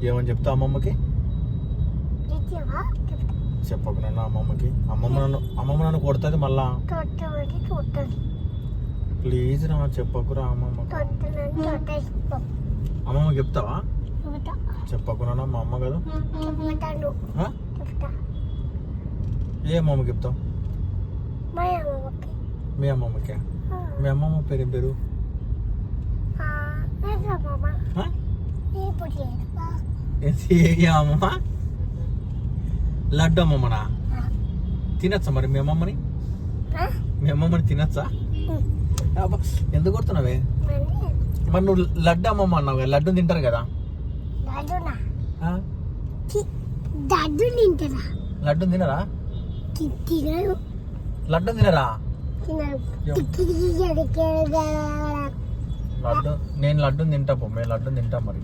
ఏమని చెప్తా అమ్మమ్మకి? చెప్పకు నాన్న అమ్మమ్మకి. అమ్మమ్మ నన్ను కొడుతుంది మళ్ళా. ప్లీజ్ రా చెప్పకురా అమ్మమ్మ. అమ్మమ్మకి చెప్తావా? చెప్పకు నాన్న మా అమ్మ కదా. ఏ అమ్మమ్మకి చెప్తావు? మీ అమ్మమ్మకి. మీ అమ్మమ్మ పేరు ఏం పేరు? అమ్మమ్మ లడ్డు అమ్మమ్మనా? తినచ్చా మరి మీ అమ్మమ్మని? మీ అమ్మమ్మని తినచ్చా? ఎందుకు కొడుతున్నావే? మరి నువ్వు లడ్డు అమ్మమ్మ అన్నావు కదా, లడ్డు తింటారు కదా. లడ్డు తినరా? లడ్డు తినరా? లడ్డు నేను లడ్డు తింటా పో. మేము లడ్డు తింటాం మరి.